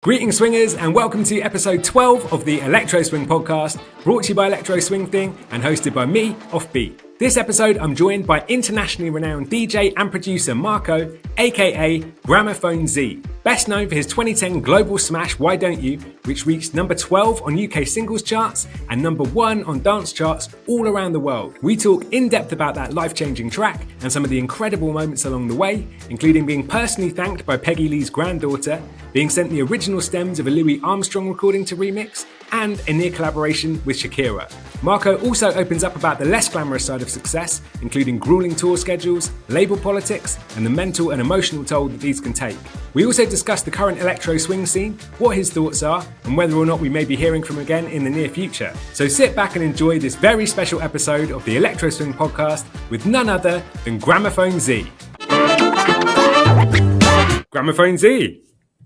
Greetings swingers and welcome to episode 12 of the Electro Swing podcast, brought to you by Electro Swing Thing and hosted by me, Offbeat. This episode I'm joined by internationally renowned DJ and producer Marko, aka Gramophonedzie, best known for his 2010 global smash Why Don't You, which reached number 12 on UK singles charts and number 1 on dance charts all around the world. We talk in depth about that life-changing track and some of the incredible moments along the way, including being personally thanked by Peggy Lee's granddaughter, being sent the original stems of a Louis Armstrong recording to remix, and a near collaboration with Shakira. Marko also opens up about the less glamorous side of success, including grueling tour schedules, label politics, and the mental and emotional toll that these can take. We also discuss the current electro swing scene, what his thoughts are, and whether or not we may be hearing from him again in the near future. So sit back and enjoy this very special episode of the Electro Swing podcast with none other than Gramophonedzie. Gramophonedzie!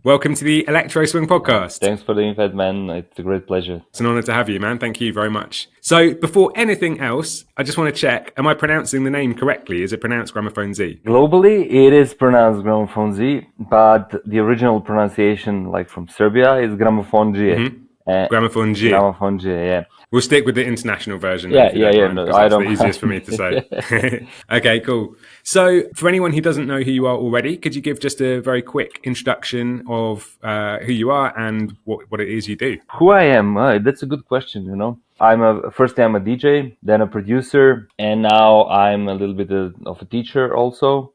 Welcome to the Electro Swing podcast. Thanks for the invite, man. It's a great pleasure. It's an honor to have you, man. Thank you very much. So before anything else, I just want to check, am I pronouncing the name correctly? Is it pronounced Gramophonedzie? Globally, it is pronounced Gramophonedzie, but the original pronunciation, like from Serbia, is Gramophonedzie. Mm-hmm. Gramophonedzie. Gramophonedzie, yeah. We'll stick with the international version. Yeah. No, I don't. It's the easiest for me to say. Okay, cool. So, for anyone who doesn't know who you are already, could you give just a very quick introduction of who you are and what it is you do? Who I am? That's a good question, you know. I'm a DJ, then a producer, and now I'm a little bit of a teacher also,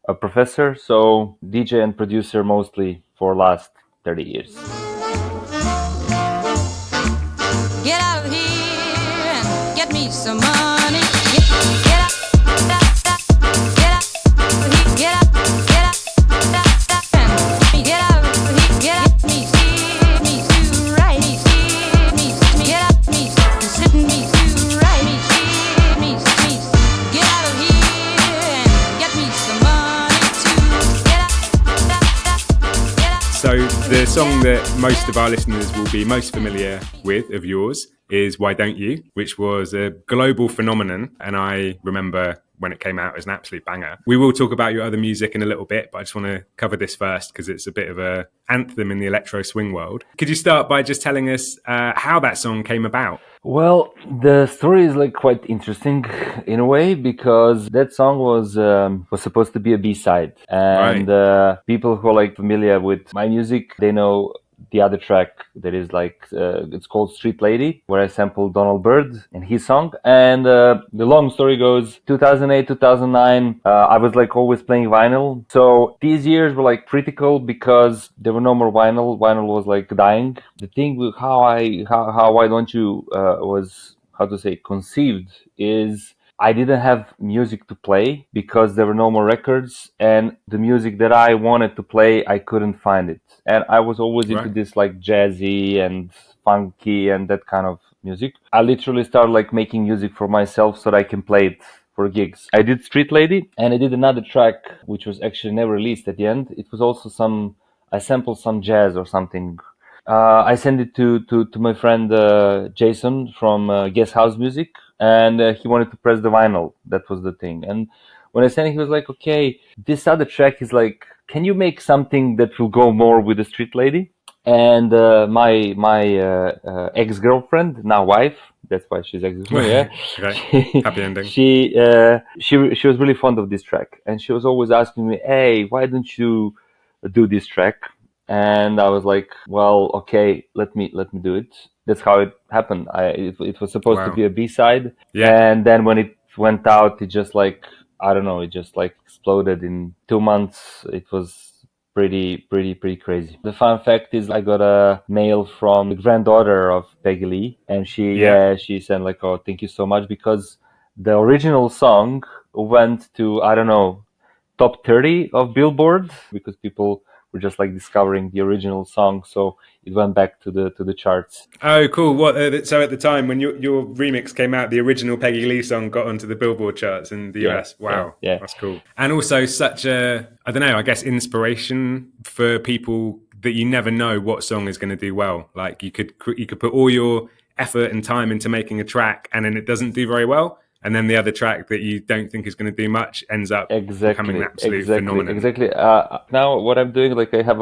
a professor. So, DJ and producer mostly for last 30 years. Get out of here and get me some money. Get out, get out, get out, get me to right, get out, me sitting me to right, get out of here and get me some money too. Get out. So the song that most of our listeners will be most familiar with of yours is Why Don't You, which was a global phenomenon. And I remember when it came out as an absolute banger. We will talk about your other music in a little bit, but I just want to cover this first because it's a bit of an anthem in the electro swing world. Could you start by just telling us how that song came about? Well, the story is like quite interesting in a way because that song was supposed to be a B-side, and right. People who are like familiar with my music, they know the other track that is like it's called Street Lady, where I sampled Donald Byrd and his song. And the long story goes, 2008, 2009, I was like always playing vinyl. So these years were like critical because there were no more vinyl. Vinyl was like dying. The thing with how Why Don't You was, how to say, conceived is I didn't have music to play because there were no more records, and the music that I wanted to play, I couldn't find it. And I was always into this like jazzy and funky and that kind of music. I literally started like making music for myself so that I can play it for gigs. I did Street Lady, and I did another track which was actually never released at the end. It was also I sampled some jazz or something. I sent it to my friend Jason from Guest House Music, and he wanted to press the vinyl. That was the thing. And when I sent it, he was like, okay, this other track is like, can you make something that will go more with the Street Lady? And my ex-girlfriend, now wife, that's why she's ex-girlfriend, yeah. Right. Happy ending. She was really fond of this track, and she was always asking me, hey, why don't you do this track? And I was like, well, okay, let me do it. That's how it happened. It was supposed to be a B-side. Yeah. And then when it went out, it just like, I don't know, it just like exploded in 2 months. It was pretty crazy. The fun fact is I got a mail from the granddaughter of Peggy Lee, and she said like, oh, thank you so much, because the original song went to, I don't know, top 30 of Billboard, because people were just like discovering the original song, so it went back to the charts. Oh, cool! So at the time when your remix came out, the original Peggy Lee song got onto the Billboard charts in the US. Wow, yeah, that's cool. And also such a, I don't know, I guess inspiration for people that you never know what song is going to do well. Like you could put all your effort and time into making a track, and then it doesn't do very well. and then the other track that you don't think is going to do much ends up becoming an absolute phenomenon. Exactly. Now what I'm doing, like I have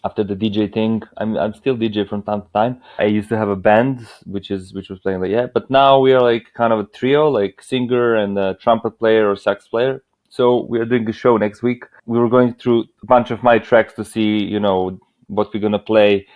after the DJ thing, I'm still DJ from time to time. I used to have a band which was playing like but now we are like kind of a trio, like singer and a trumpet player or sax player. So we are doing a show next week. We were going through a bunch of my tracks to see, what we're gonna play.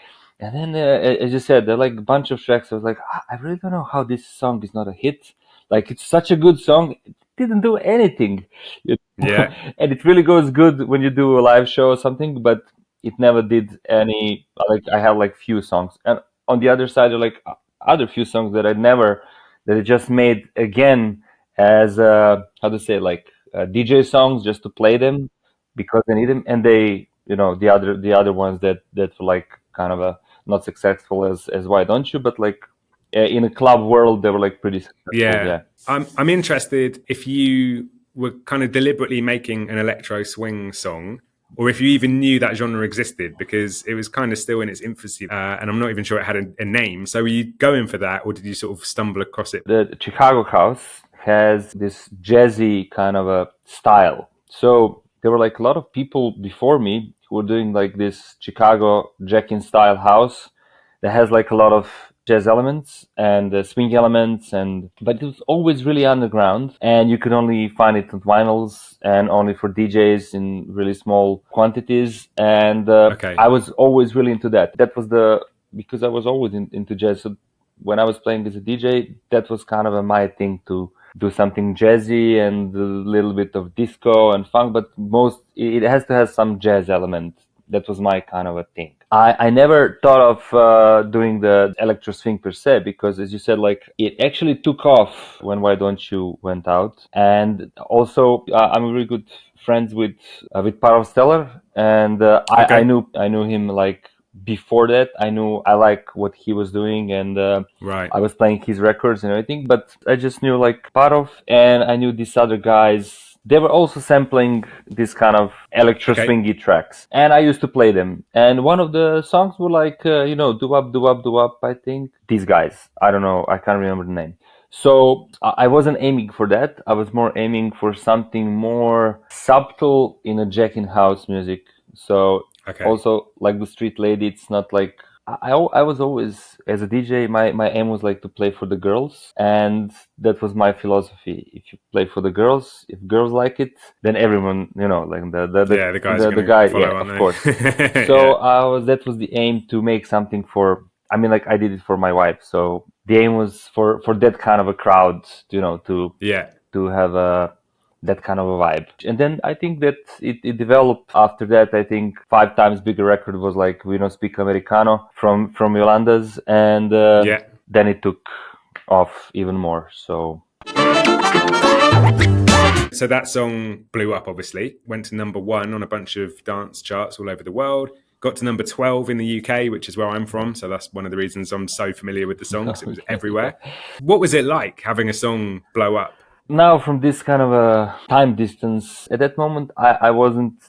And then, as you said, there are like a bunch of tracks. I was like, I really don't know how this song is not a hit. Like, it's such a good song. It didn't do anything. Yeah. And it really goes good when you do a live show or something, but it never did any, like, I have like few songs. And on the other side, there are like other few songs that I just made again as, how to say, like, DJ songs just to play them because I need them. And they, the other ones that were like kind of not successful as Why Don't You, but like in a club world, they were like pretty successful. Yeah. I'm interested if you were kind of deliberately making an electro swing song, or if you even knew that genre existed, because it was kind of still in its infancy, and I'm not even sure it had a name. So were you going for that, or did you sort of stumble across it? The Chicago house has this jazzy kind of a style. So there were like a lot of people before me who were doing like this Chicago jacking style house that has like a lot of jazz elements and swing elements, but it was always really underground, and you could only find it on vinyls and only for DJs in really small quantities. And I was always really into that. That was because I was always into jazz. So when I was playing as a DJ, that was kind of my thing to do something jazzy and a little bit of disco and funk, but it has to have some jazz element. That was my kind of a thing. I never thought of doing the electro swing per se, because as you said, like it actually took off when Why Don't You went out. And also I'm really good friends with Parov Stellar, and I knew him like before that. I like what he was doing, and I was playing his records and everything, but I just knew like Parov, and I knew these other guys. They were also sampling this kind of electro swingy tracks, and I used to play them. And one of the songs were like, do up, I think. These guys, I don't know, I can't remember the name. So I wasn't aiming for that. I was more aiming for something more subtle in a jacking house music. So also like the Street Lady, it's not like, I was always, as a DJ, my aim was like to play for the girls, and that was my philosophy. If you play for the girls, if girls like it, then everyone, like the guys, of course. So that was the aim, to make something for. I mean, like I did it for my wife. So the aim was for that kind of a crowd, to have that kind of a vibe. And then I think that it developed after that. I think 5 times bigger record was like We Don't Speak Americano from Yolanda's, and then it took off even more. So that song blew up, obviously, went to number 1 on a bunch of dance charts all over the world, got to number 12 in the UK, which is where I'm from, so that's one of the reasons I'm so familiar with the song, because it was everywhere. What was it like having a song blow up? Now, from this kind of a time distance, at that moment, I wasn't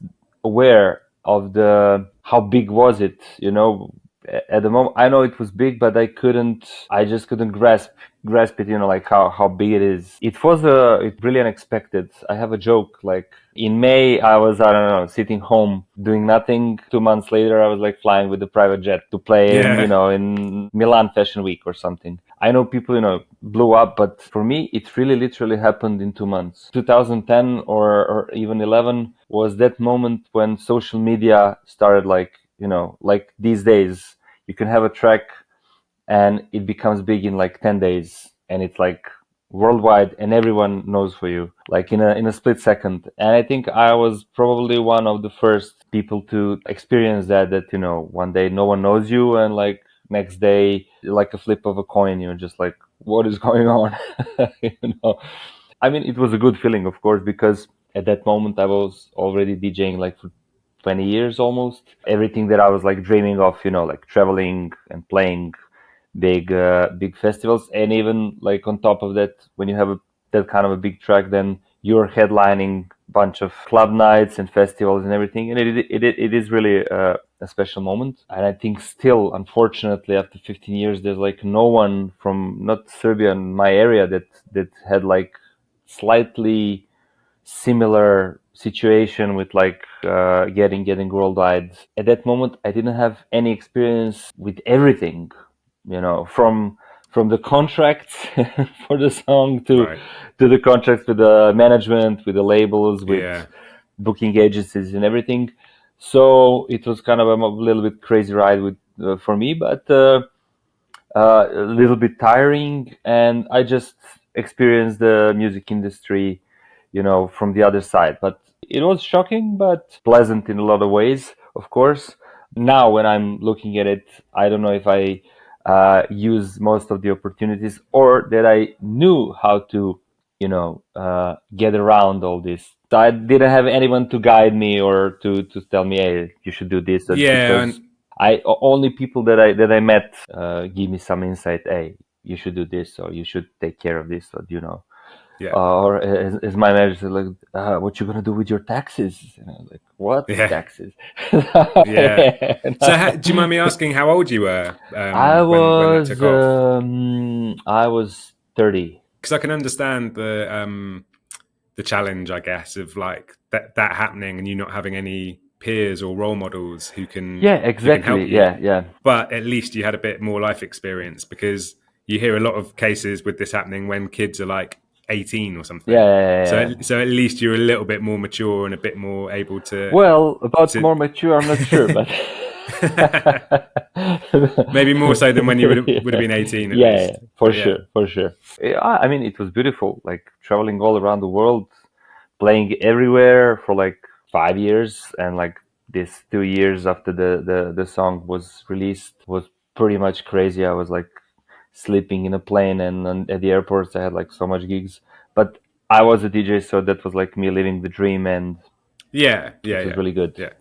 aware of how big was it, At the moment, I know it was big, but I just couldn't grasp it, like how big it is. It was really unexpected. I have a joke, like in May, I was, I don't know, sitting home doing nothing. 2 months later, I was like flying with the private jet to play in Milan Fashion Week or something. I know people, blew up, but for me, it really literally happened in 2 months. 2010 or even 11 was that moment when social media started, like these days, you can have a track and it becomes big in like 10 days, and it's like worldwide and everyone knows for you, like in a split second. And I think I was probably one of the first people to experience that one day no one knows you, and like next day, like a flip of a coin, you're just like, what is going on? I mean, it was a good feeling, of course, because at that moment I was already DJing like for 20 years almost. Everything that I was like dreaming of, like traveling and playing big festivals. And even like on top of that, when you have that kind of a big track, then you're headlining a bunch of club nights and festivals and everything. And it is really a special moment. And I think still, unfortunately, after 15 years, there's like no one from, not Serbia, in my area that had like slightly similar situation with like getting worldwide. At that moment, I didn't have any experience with everything, from the contracts for the song to the contracts with the management, with the labels, with booking agencies and everything. So it was kind of a little bit crazy ride for me, but a little bit tiring. And I just experienced the music industry, from the other side. But it was shocking, but pleasant in a lot of ways, of course. Now, when I'm looking at it, I don't know if I use most of the opportunities or that I knew how to, get around all this. So I didn't have anyone to guide me or to tell me, hey, you should do this. Because only people that I met give me some insight. Hey, you should do this, or you should take care of this, or or as my manager said, like, what you gonna do with your taxes? And I was like, what taxes? Yeah. So, do you mind me asking how old you were when that took off? I was 30. Because I can understand the challenge, I guess, of like that happening and you not having any peers or role models who can exactly who can help you. Yeah. But at least you had a bit more life experience, because you hear a lot of cases with this happening when kids are like 18 or something. So at least you're a little bit more mature and a bit more able to. Well, more mature, I'm not sure, but maybe more so than when you would have been 18. For sure. I mean, it was beautiful, like traveling all around the world, playing everywhere for like 5 years, and like this 2 years after the song was released was pretty much crazy. I was like sleeping in a plane, and at the airports I had like so much gigs. But I was a DJ, so that was like me living the dream, and it was really good. Yeah.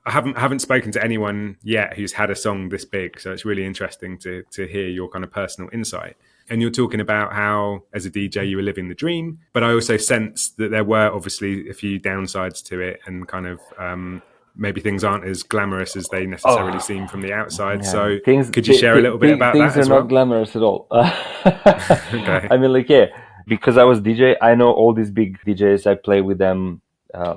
I haven't spoken to anyone yet who's had a song this big, so it's really interesting to hear your kind of personal insight. And you're talking about how, as a DJ, you were living the dream, but I also sense that there were obviously a few downsides to it, and kind of maybe things aren't as glamorous as they necessarily seem from the outside. So could you share a little bit about that as well? Things are not glamorous at all. Okay. I mean, like, because I was DJ, I know all these big DJs. I play with them,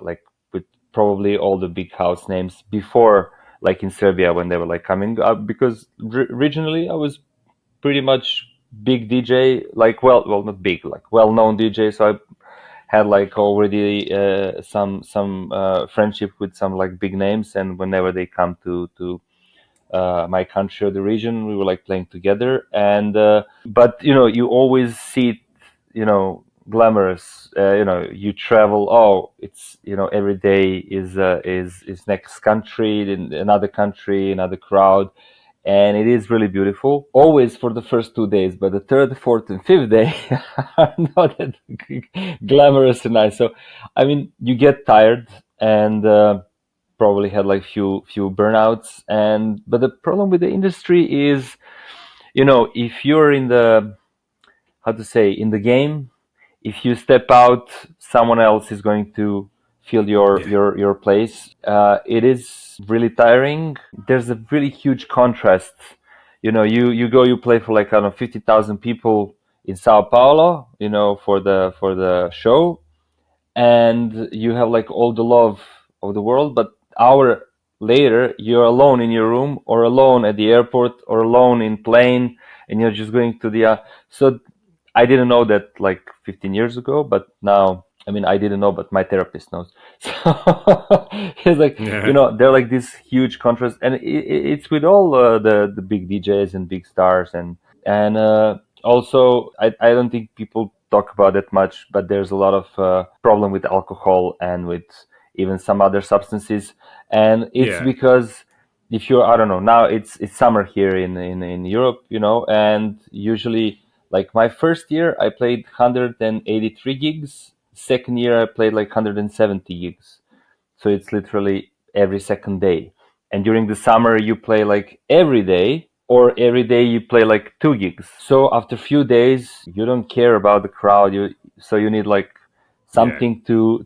like with probably all the big house names before, like in Serbia when they were like coming up, because originally I was pretty much big DJ, like, well, not big, like well-known DJ. So I had like already some friendship with some like big names, and whenever they come to my country or the region, we were like playing together. And but you always see it, glamorous. You travel. It's every day is next country, in another country, another crowd. And it is really beautiful, always for the first 2 days, but the third, fourth, and fifth day are not that glamorous and nice. So, I mean, you get tired, and probably had like few burnouts. But the problem with the industry is, if you're in the, in the game, if you step out, someone else is going to fill your place. It is really tiring. There's a really huge contrast. You play for like, I don't know, 50,000 people in Sao Paulo, for the show, and you have like all the love of the world, but hour later you're alone in your room, or alone at the airport, or alone in plane, and you're just going to the so I didn't know that like 15 years ago, but now, I mean, I didn't know, but my therapist knows. So it's like, they're like this huge contrast, and it's with all the big DJs and big stars, and also I don't think people talk about it much, but there's a lot of problem with alcohol and with even some other substances, and it's because if you're, I don't know, now it's summer here in Europe, and usually, like my first year, I played 183 gigs. Second year, I played like 170 gigs. So it's literally every second day. And during the summer, you play like every day, or every day you play like 2 gigs. So after a few days, you don't care about the crowd. So you need like something to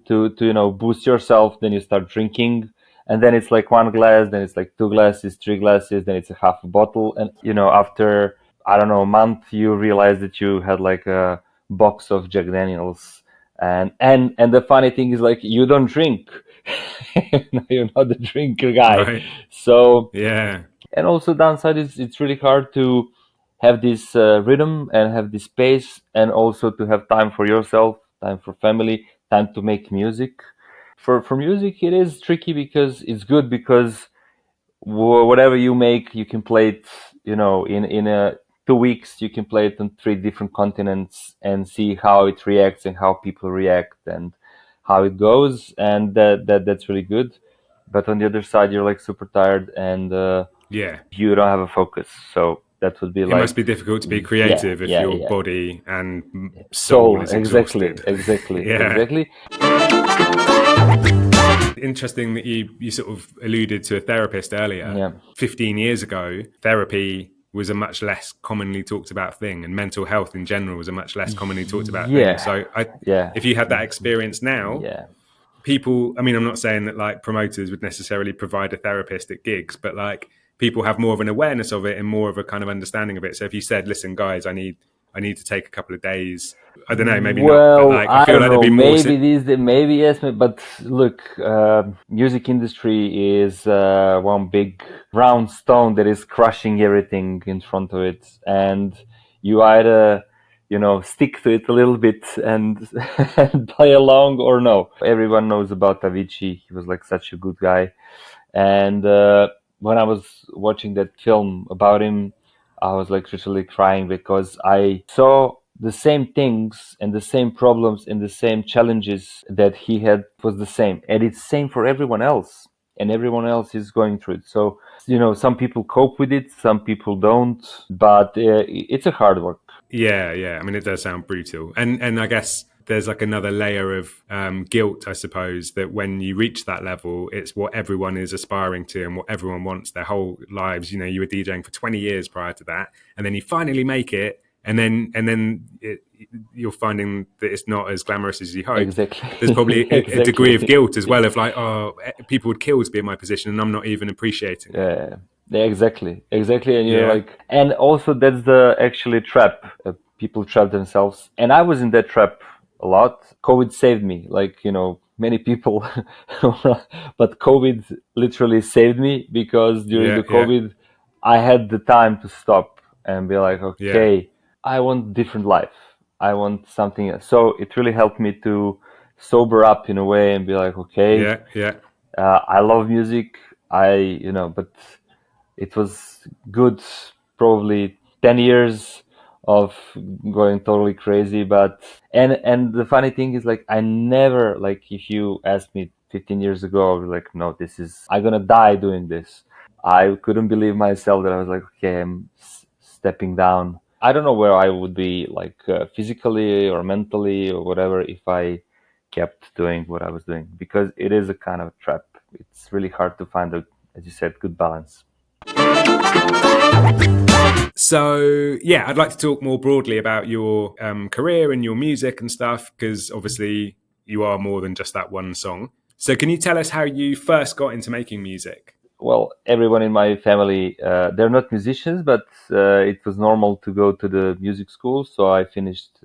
boost yourself. Then you start drinking. And then it's like 1 glass, then it's like 2 glasses, 3 glasses, then it's a half a bottle. And, after I don't know, a month, you realize that you had like a box of Jack Daniels. And the funny thing is, like, you don't drink. You're not the drinker guy. Right. So, Yeah. and also downside is it's really hard to have this rhythm and have this space, and also to have time for yourself, time for family, time to make music. For music, it is tricky because it's good because whatever you make, you can play it, in a 2 weeks, you can play it on 3 different continents and see how it reacts and how people react and how it goes, and that's really good. But on the other side, you're like super tired, and Yeah. you don't have a focus. So that would be It like, must be difficult to be yeah, creative if your yeah. body and soul is Exactly, exhausted. exactly, Yeah. exactly. Interesting that you sort of alluded to a therapist earlier. Yeah. 15 years ago, therapy was a much less commonly talked about thing, and mental health in general was a much less commonly talked about Yeah. thing. So Yeah. if you had that experience now, Yeah. people, I mean, I'm not saying that like promoters would necessarily provide a therapist at gigs, but like people have more of an awareness of it and more of a kind of understanding of it. So if you said, listen, guys, I need to take a couple of days, I don't know, maybe not, but Well, like I I feel don't like there'd know. be more. Maybe yes, but look, music industry is one big round stone that is crushing everything in front of it, and you either, stick to it a little bit and and play along, or no. Everyone knows about Avicii. He was like such a good guy, and when I was watching that film about him, I was like literally crying because I saw the same things and the same problems and the same challenges that he had was the same, and it's same for everyone else, and everyone else is going through it. So some people cope with it, some people don't, but it's a hard work. Yeah. I mean, it does sound brutal, and I guess there's like another layer of guilt, I suppose, that when you reach that level, it's what everyone is aspiring to and what everyone wants their whole lives. You were DJing for 20 years prior to that, and then you finally make it, and then you're finding that it's not as glamorous as you hoped. Exactly. There's probably a Exactly. degree of guilt as well of like, oh, people would kill to be in my position, and I'm not even appreciating it. Yeah, exactly, and you're Yeah. like, and also that's the actually trap. People trap themselves, and I was in that trap a lot. COVID saved me, like many people, but COVID literally saved me because during the COVID, I had the time to stop and be like, okay, I want different life. I want something else. So it really helped me to sober up in a way and be like, okay, I love music. But it was good, probably 10 years of going totally crazy. But and the funny thing is, like, I never, like, if you asked me 15 years ago, I was like, no, I'm gonna die doing this. I couldn't believe myself that I was like, okay, I'm stepping down. I don't know where I would be, like, physically or mentally or whatever, if I kept doing what I was doing, because it is a kind of trap. It's really hard to find as you said, good balance. So, yeah, I'd like to talk more broadly about your career and your music and stuff, because obviously you are more than just that one song. So can you tell us how you first got into making music? Well, everyone in my family, they're not musicians, but it was normal to go to the music school. So I finished,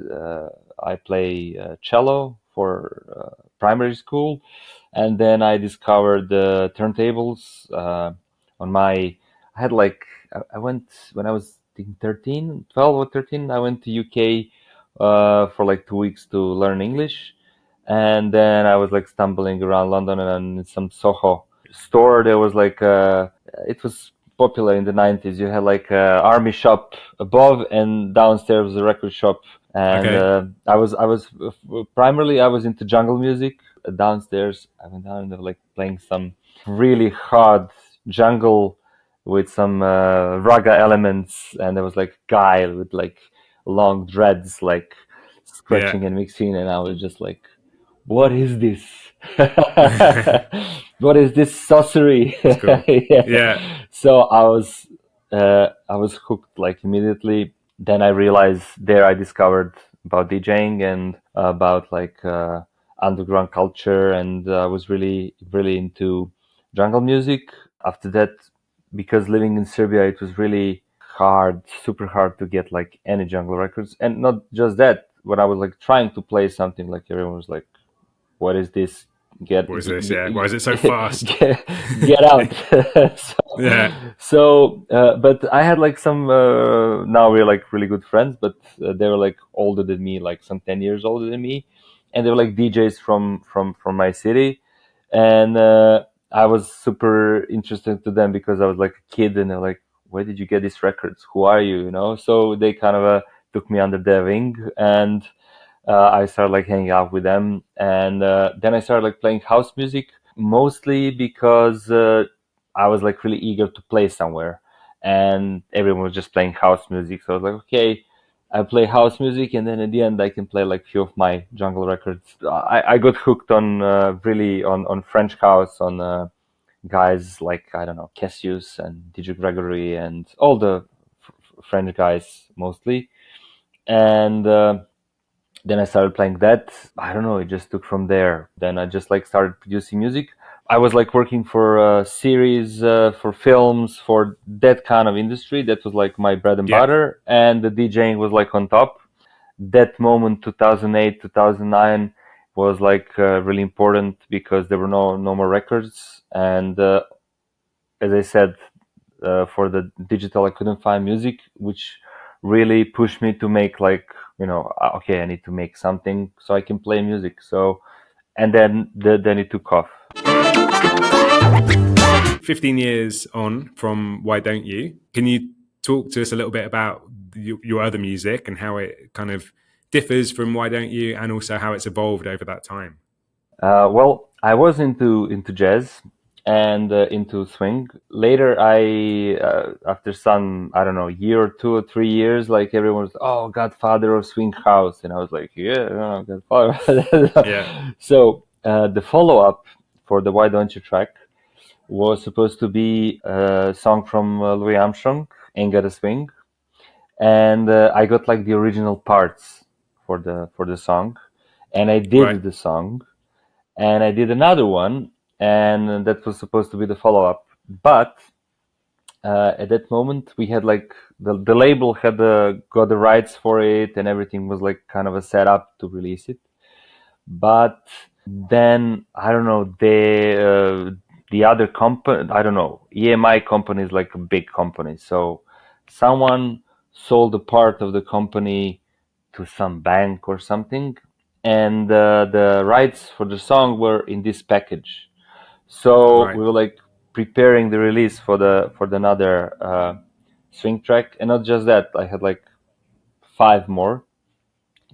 I play cello for primary school. And then I discovered the turntables I had like, I went, when I was 12 or 13, I went to UK for like 2 weeks to learn English. And then I was like stumbling around London, and in some Soho store, there was like, it was popular in the 90s. You had like a army shop above, and downstairs was a record shop. And I was primarily, I was into jungle music. Downstairs, I went down and they were like playing some really hard jungle with some raga elements, and there was like a guy with like long dreads, like scratching and mixing, and I was just like, what is this? What is this sorcery? Cool. Yeah. So I was hooked like immediately. Then I realized there I discovered about DJing and about like underground culture, and I was really, really into jungle music. After that, because living in Serbia, it was really super hard to get like any jungle records. And not just that, when I was like trying to play something, like everyone was like, what is this? What is this? Yeah. Why is it so fast? Get out. Yeah. But I had like some, now we're like really good friends, but they were like older than me, like some 10 years older than me. And they were like DJs from my city. And I was super interested to them because I was like a kid, and they're like, where did you get these records? Who are you? You know? So they kind of took me under their wing, and I started like hanging out with them. And then I started like playing house music, mostly because I was like really eager to play somewhere, and everyone was just playing house music. So I was like, okay, I play house music, and then at the end I can play like few of my jungle records. I got hooked on really on French house, on guys like, I don't know, Cassius and DJ Gregory and all the French guys mostly. And then I started playing that. I don't know, it just took from there. Then I just like started producing music. I was like working for series, for films, for that kind of industry. That was like my bread and butter. And the DJing was like on top. That moment, 2008, 2009, was like really important because there were no more records. And as I said, for the digital, I couldn't find music, which really pushed me to make like, okay, I need to make something so I can play music. So, and then it took off. 15 years on from Why Don't You? Can you talk to us a little bit about your other music and how it kind of differs from Why Don't You, and also how it's evolved over that time? Well, I was into jazz and into swing. Later, after some, I don't know, year or 2 or 3 years, like everyone was, oh, Godfather of Swing House. And I was like, yeah, Godfather. Yeah. So the follow-up for the Why Don't You track was supposed to be a song from Louis Armstrong, Ain't Gotta Swing. And I got like the original parts for the song. And I did the song. And I did another one, and that was supposed to be the follow-up. But at that moment, we had like the label had got the rights for it, and everything was like kind of a setup to release it. But then I don't know, the other company, I don't know, EMI company is like a big company, so someone sold a part of the company to some bank or something. And the rights for the song were in this package. So we were like preparing the release for the another swing track. And not just that, I had like 5 more,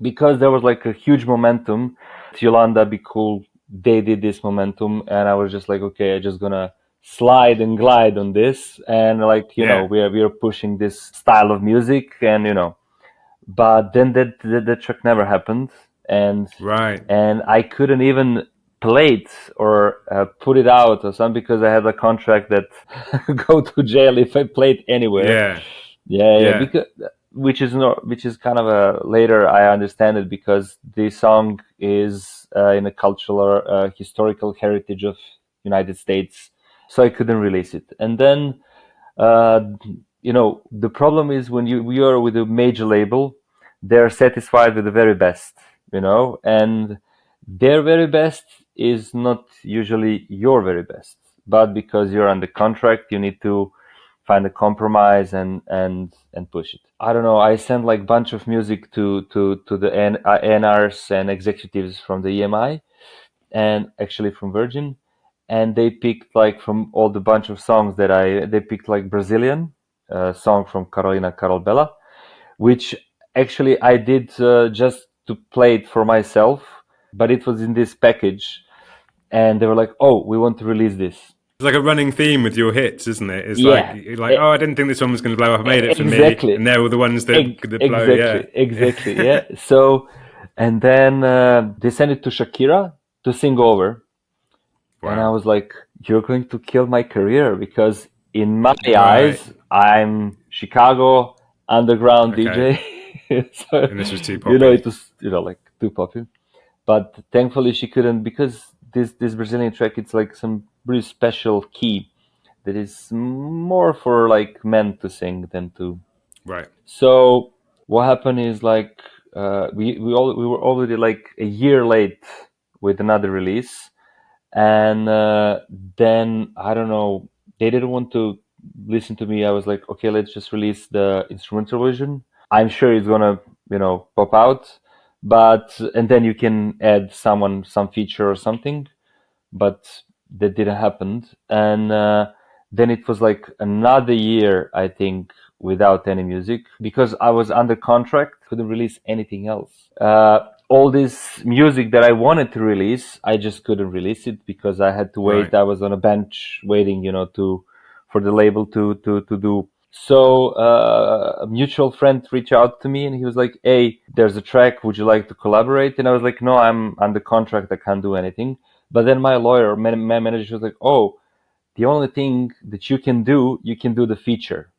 because there was like a huge momentum. Yolanda, Be Cool, they did this momentum, and I was just like, okay, I'm just gonna slide and glide on this, and like, you know, we are pushing this style of music, and but then that track never happened. And I couldn't even play it or put it out or something, because I had a contract that go to jail if I played anywhere. Because which is kind of a later I understand it, because the song is in a cultural historical heritage of United States, so I couldn't release it. And then the problem is when we are with a major label, they're satisfied with the very best. And their very best is not usually your very best, but because you're under contract, you need to find a compromise and push it. I don't know. I sent like bunch of music to the NRs and executives from the EMI, and actually from Virgin, and they picked like from all the bunch of songs they picked like Brazilian song from Carolina Carolbella, which actually I did just to play it for myself, but it was in this package, and they were like, "Oh, we want to release this." It's like a running theme with your hits, isn't it? It's like, oh, I didn't think this one was going to blow up. I made it for me, and they're all the ones that blow. Exactly. Yeah. So, and then they sent it to Shakira to sing over, and I was like, "You're going to kill my career," because in my eyes, I'm Chicago underground DJ. So, and this was too poppy. It was like too poppy. But thankfully she couldn't, because this Brazilian track, it's like some really special key that is more for like men to sing than to Right. So what happened is like we were already like a year late with another release, and then I don't know, they didn't want to listen to me. I was like, okay, let's just release the instrumental version. I'm sure it's gonna, pop out, but and then you can add some feature or something, but that didn't happen. And then it was like another year, I think, without any music because I was under contract, couldn't release anything else. All this music that I wanted to release, I just couldn't release it because I had to wait. Right. I was on a bench waiting, for the label to do. So a mutual friend reached out to me and he was like, "Hey, there's a track. Would you like to collaborate?" And I was like, "No, I'm under contract. I can't do anything." But then my lawyer, my manager was like, "Oh, the only thing that you can do the feature.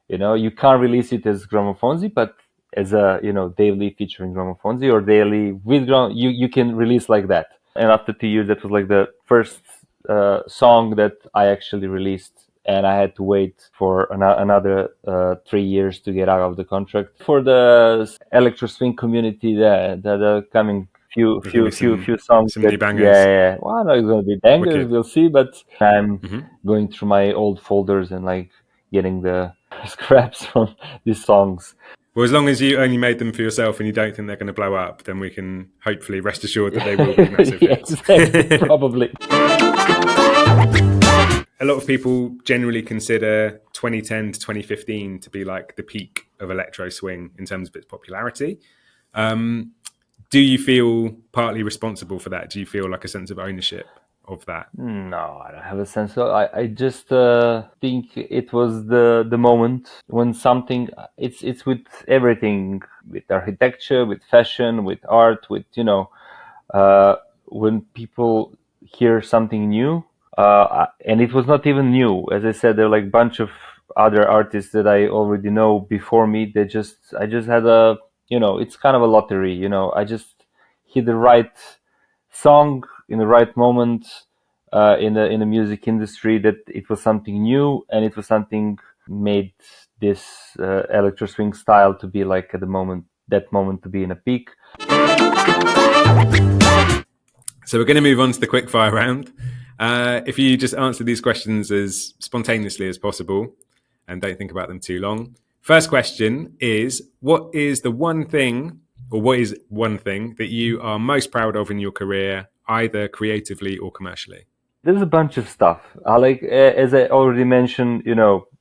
You can't release it as Gramophonedzie, but as a, daily featuring Gramophonedzie or daily with you can release like that." And after 2 years, that was like the first song that I actually released. And I had to wait for another 3 years to get out of the contract. For the Electro Swing community, the coming few songs. Some new bangers. Yeah. Well, I know it's going to be bangers. Wicked. We'll see. But I'm going through my old folders and like getting the scraps from these songs. Well, as long as you only made them for yourself and you don't think they're going to blow up, then we can hopefully rest assured that they will be massive hits. Exactly, probably. A lot of people generally consider 2010 to 2015 to be like the peak of electro swing in terms of its popularity. Do you feel partly responsible for that? Do you feel like a sense of ownership of that? No, I don't have a sense of. I just think it was the moment when something. It's with everything, with architecture, with fashion, with art, with when people hear something new. And it was not even new. As I said, there are like a bunch of other artists that I already know before me. I just had a, it's kind of a lottery, I just hit the right song in the right moment, in the music industry, that it was something new and it was something made this electro swing style to be like at that moment to be in a peak. So we're going to move on to the quickfire round. If you just answer these questions as spontaneously as possible and don't think about them too long. First question is, what is one thing that you are most proud of in your career, either creatively or commercially? There's a bunch of stuff. I like, as I already mentioned,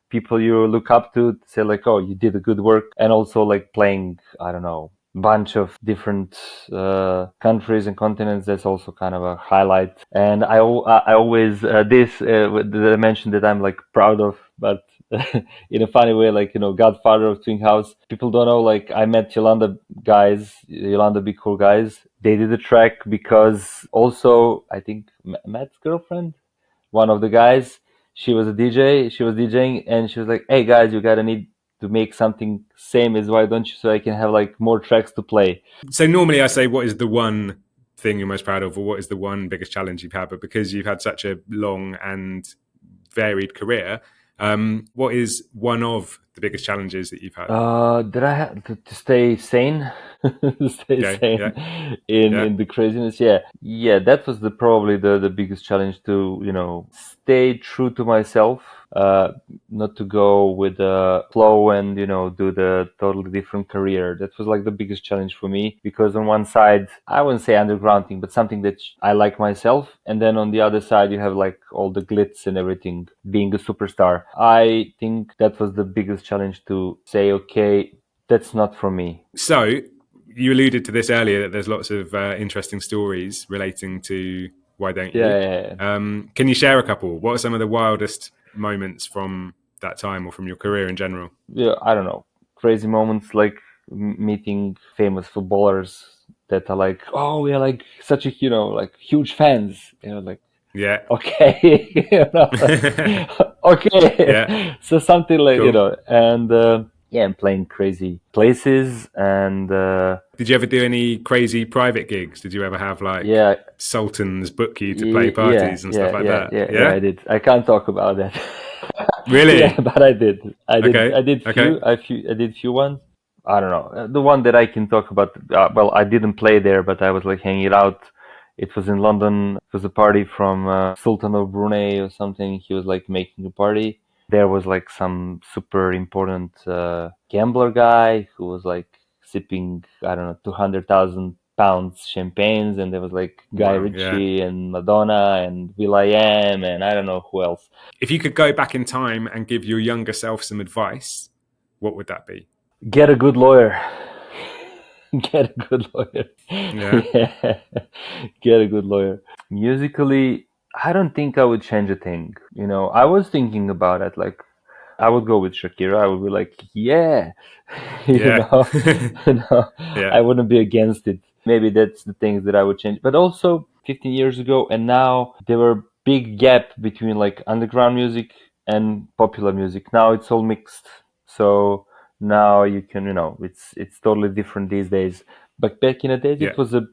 people you look up to say like, "Oh, you did a good work," and also like playing, I don't know, bunch of different countries and continents. That's also kind of a highlight. And I always that I mentioned that I'm like proud of, but in a funny way, like, godfather of Swing House. People don't know, like, I met Yolanda Be Cool guys. They did the track because also I think Matt's girlfriend, one of the guys, she was a DJ. She was DJing and she was like, "Hey guys, you gotta need to make something same as Why Don't You, so I can have like more tracks to play." So normally I say, what is the one thing you're most proud of, or what is the one biggest challenge you've had? But because you've had such a long and varied career, what is one of the biggest challenges that you've had? That I had to stay sane, in the craziness. Yeah. That was probably the biggest challenge, to stay true to myself, not to go with the flow and do the totally different career. That was like the biggest challenge for me, because on one side I wouldn't say underground thing, but something that I like myself, and then on the other side you have like all the glitz and everything, being a superstar. I think that was the biggest challenge, to say, okay, that's not for me. So you alluded to this earlier, that there's lots of interesting stories relating to Why Don't You? Yeah. Can you share a couple? What are some of the wildest moments from that time or from your career in general? Yeah, I don't know. Crazy moments like meeting famous footballers that are like, "Oh, we are like such a, like huge fans." Like, yeah. Okay. Okay. Yeah. So something like, cool. And and playing crazy places. And did you ever do any crazy private gigs? Did you ever have like sultans book you to play parties and stuff like that? Yeah, I did. I can't talk about that. Really? Yeah, but I did. Okay. I did few ones. I don't know. The one that I can talk about. Well, I didn't play there, but I was like hanging out. It was in London. It was a party from Sultan of Brunei or something. He was like making a party. There was like some super important gambler guy who was like sipping, I don't know, 200,000 pounds champagnes, and there was like Guy Ritchie and Madonna and will.i.am and I don't know who else. If you could go back in time and give your younger self some advice, what would that be? Get a good lawyer. Get a good lawyer. Yeah. Yeah. Get a good lawyer. Musically, I don't think I would change a thing. You know, I was thinking about it. Like, I would go with Shakira. I would be like, yeah. You know? No, Yeah. I wouldn't be against it. Maybe that's the things that I would change. But also, 15 years ago and now, there were big gap between like underground music and popular music. Now it's all mixed. So now you can, you know, it's totally different these days. But back in the days, it was a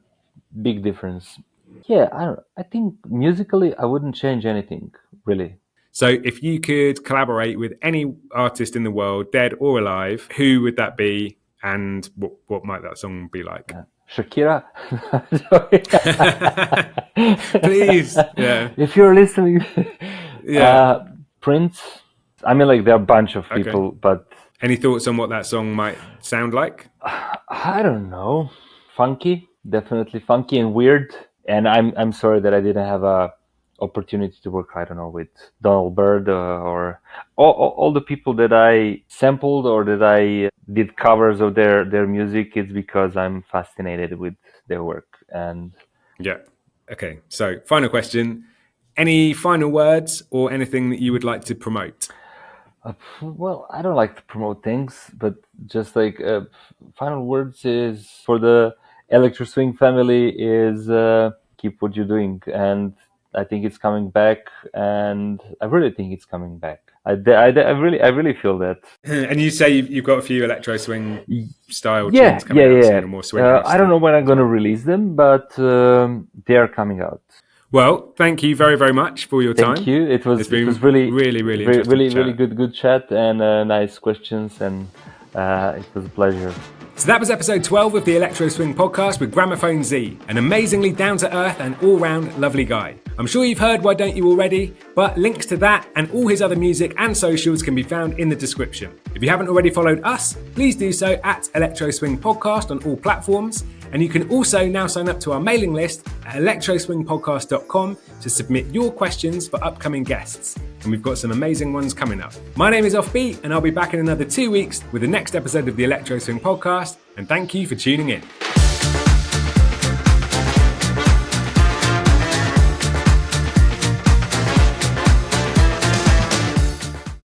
big difference. Yeah, I think musically, I wouldn't change anything, really. So if you could collaborate with any artist in the world, dead or alive, who would that be? And what might that song be like? Shakira. Please. Yeah. If you're listening. Yeah. Prince. I mean, like, there are a bunch of people, but... Any thoughts on what that song might sound like? I don't know. Funky. Definitely funky and weird. And I'm sorry that I didn't have a opportunity to work, I don't know, with Donald Byrd or all the people that I sampled or that I did covers of their music. It's because I'm fascinated with their work. And yeah. Okay. So final question. Any final words or anything that you would like to promote? Well, I don't like to promote things, but just like final words is for the Electro Swing family is keep what you're doing, and I think it's coming back, and I really think it's coming back. I really feel that. And you say you've got a few Electro Swing style tunes coming out soon, or more swing. I don't know when I'm going to release them, but they are coming out. Well, thank you very, very much for your time. Thank you. It was really good chat and nice questions, and it was a pleasure. So that was episode 12 of the Electro Swing podcast with Gramophonedzie, an amazingly down-to-earth and all-round lovely guy. I'm sure you've heard Why Don't You already, but links to that and all his other music and socials can be found in the description. If you haven't already followed us, please do so at Electro Swing Podcast on all platforms. And you can also now sign up to our mailing list at electroswingpodcast.com to submit your questions for upcoming guests. And we've got some amazing ones coming up. My name is Offbeat, and I'll be back in another 2 weeks with the next episode of the Electro Swing podcast. And thank you for tuning in.